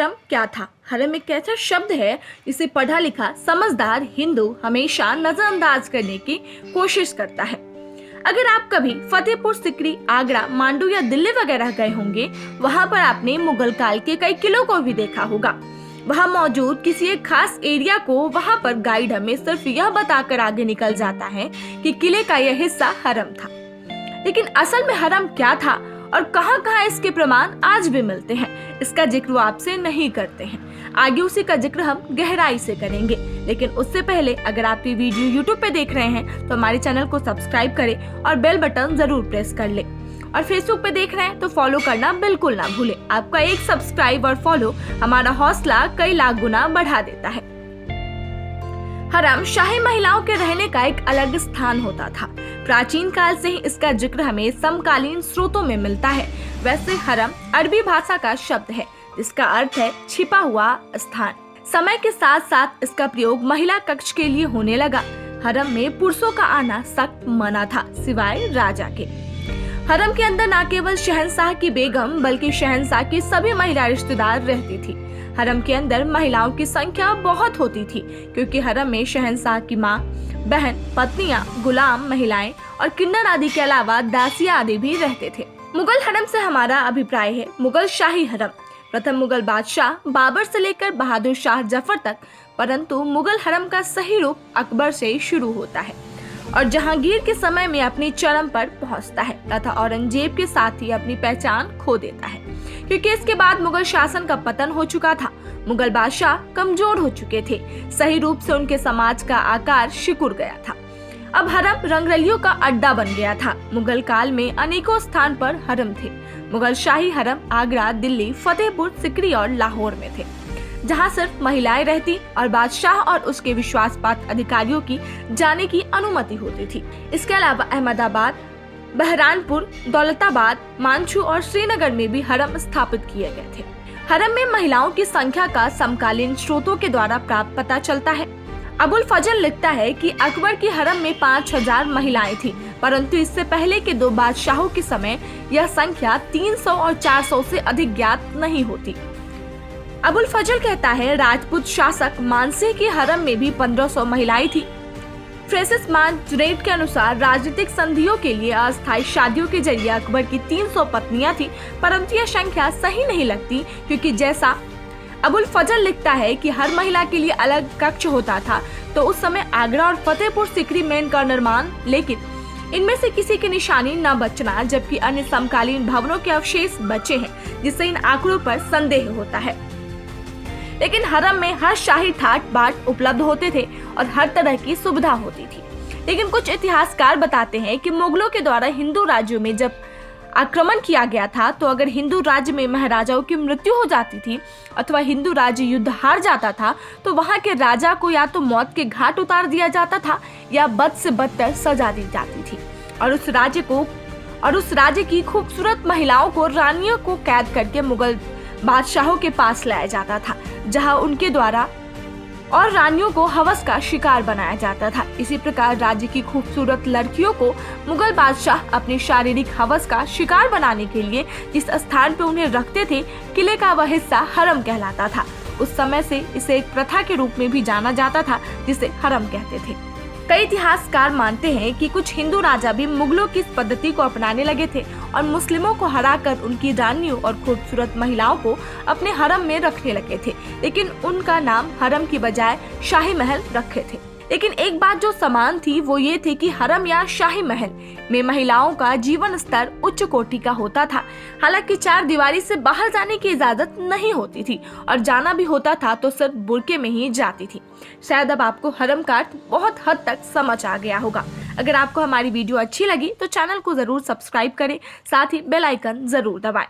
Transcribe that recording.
हरम क्या था? हरम एक ऐसा शब्द है जिसे पढ़ा लिखा समझदार हिंदू हमेशा नजरअंदाज करने की कोशिश करता है। अगर आप कभी फतेहपुर सिकरी, आगरा, मांडू या दिल्ली वगैरह गए होंगे, वहाँ पर आपने मुगल काल के कई किलों को भी देखा होगा। वहाँ मौजूद किसी एक खास एरिया को वहाँ पर गाइड हमें सिर्फ यह बताकर आगे निकल जाता है कि किले का यह हिस्सा हरम था। लेकिन असल में हरम क्या था और कहां कहां इसके प्रमाण आज भी मिलते हैं, इसका जिक्र वो आपसे नहीं करते हैं। आगे उसी का जिक्र हम गहराई से करेंगे, लेकिन उससे पहले अगर आप ये वीडियो YouTube पे देख रहे हैं तो हमारे चैनल को सब्सक्राइब करें और बेल बटन जरूर प्रेस कर लें। और फेसबुक पे देख रहे हैं तो फॉलो करना बिल्कुल ना भूलें। आपका एक सब्सक्राइब और फॉलो हमारा हौसला कई लाख गुना बढ़ा देता है। हरम शाही महिलाओं के रहने का एक अलग स्थान होता था। प्राचीन काल से ही इसका जिक्र हमें समकालीन स्रोतों में मिलता है। वैसे हरम अरबी भाषा का शब्द है जिसका अर्थ है छिपा हुआ स्थान। समय के साथ साथ इसका प्रयोग महिला कक्ष के लिए होने लगा। हरम में पुरुषों का आना सख्त मना था, सिवाय राजा के। हरम के अंदर न केवल शहंशाह की बेगम बल्कि शहंशाह की सभी महिला रिश्तेदार रहती थी। हरम के अंदर महिलाओं की संख्या बहुत होती थी क्योंकि हरम में शहंशाह की माँ, बहन, पत्नियां, गुलाम महिलाएं और किन्नर आदि के अलावा दासियां आदि भी रहते थे। मुगल हरम से हमारा अभिप्राय है मुगल शाही हरम। प्रथम मुगल बादशाह बाबर से लेकर बहादुर शाह जफर तक, परंतु मुगल हरम का सही रूप अकबर से शुरू होता है और जहांगीर के समय में अपनी चरम पर पहुंचता है तथा औरंगजेब के साथ ही अपनी पहचान खो देता है क्योंकि इसके बाद मुगल शासन का पतन हो चुका था। मुगल बादशाह कमजोर हो चुके थे, सही रूप से उनके समाज का आकार सिकुड़ गया था। अब हरम रंगरलियों का अड्डा बन गया था। मुगल काल में अनेकों स्थान पर हरम थे। मुगल शाही हरम आगरा, दिल्ली, फतेहपुर सिकरी और लाहौर में थे, जहां सिर्फ महिलाएं रहती और बादशाह और उसके विश्वासपात्र अधिकारियों की जाने की अनुमति होती थी। इसके अलावा अहमदाबाद, बहरानपुर, दौलताबाद, मानछू और श्रीनगर में भी हरम स्थापित किए गए थे। हरम में महिलाओं की संख्या का समकालीन स्रोतों के द्वारा प्राप्त पता चलता है। अबुल फजल लिखता है कि अकबर की हरम में 5000 महिलाएं थी, परंतु इससे पहले के दो बादशाहों के समय यह संख्या 300 और 400 से अधिक ज्ञात नहीं होती। अबुल फजल कहता है राजपूत शासक मानसिंह की हरम में भी 1500 महिलाएं थी। फ्रेंसिस मार्जरेट के अनुसार राजनीतिक संधियों के लिए अस्थायी शादियों के जरिए अकबर की 300 पत्नियां थी, परंतु यह संख्या सही नहीं लगती क्योंकि जैसा अबुल फजल लिखता है कि हर महिला के लिए अलग कक्ष होता था, तो उस समय आगरा और फतेहपुर सिकरी मेन का निर्माण, लेकिन इनमें से किसी की निशानी न बचना, जबकि अन्य समकालीन भवनों के अवशेष बचे हैं, जिससे इन आंकड़ों पर संदेह होता है। लेकिन हरम में हर शाही ठाट बाट उपलब्ध होते थे और हर तरह की सुविधा होती थी। लेकिन कुछ इतिहासकार बताते हैं कि मुगलों के द्वारा हिंदू राज्यों में जब आक्रमण किया गया था तो अगर हिंदू राज्य में महाराजाओं की मृत्यु हो जाती थी अथवा हिंदू राज्य युद्ध हार जाता था तो वहां के राजा को या तो मौत के घाट उतार दिया जाता था या बद से बदतर सजा दी जाती थी और उस राज्य की खूबसूरत महिलाओं को, रानियों को कैद करके मुगल बादशाहों के पास लाया जाता था, जहां उनके द्वारा और रानियों को हवस का शिकार बनाया जाता था। इसी प्रकार राज्य की खूबसूरत लड़कियों को मुगल बादशाह अपनी शारीरिक हवस का शिकार बनाने के लिए जिस स्थान पर उन्हें रखते थे, किले का वह हिस्सा हरम कहलाता था। उस समय से इसे एक प्रथा के रूप में भी जाना जाता था जिसे हरम कहते थे। कई इतिहासकार मानते हैं कि कुछ हिंदू राजा भी मुगलों की इस पद्धति को अपनाने लगे थे और मुस्लिमों को हराकर उनकी रानियों और खूबसूरत महिलाओं को अपने हरम में रखने लगे थे, लेकिन उनका नाम हरम की बजाय शाही महल रखे थे। लेकिन एक बात जो समान थी वो ये थी कि हरम या शाही महल में महिलाओं का जीवन स्तर उच्च कोटि का होता था। हालांकि चार दीवारी से बाहर जाने की इजाजत नहीं होती थी और जाना भी होता था तो सिर्फ बुर्के में ही जाती थी। शायद अब आपको हरम का अर्थ बहुत हद तक समझ आ गया होगा। अगर आपको हमारी वीडियो अच्छी लगी तो चैनल को जरूर सब्सक्राइब करें, साथ ही बेल आइकन जरूर दबाएं।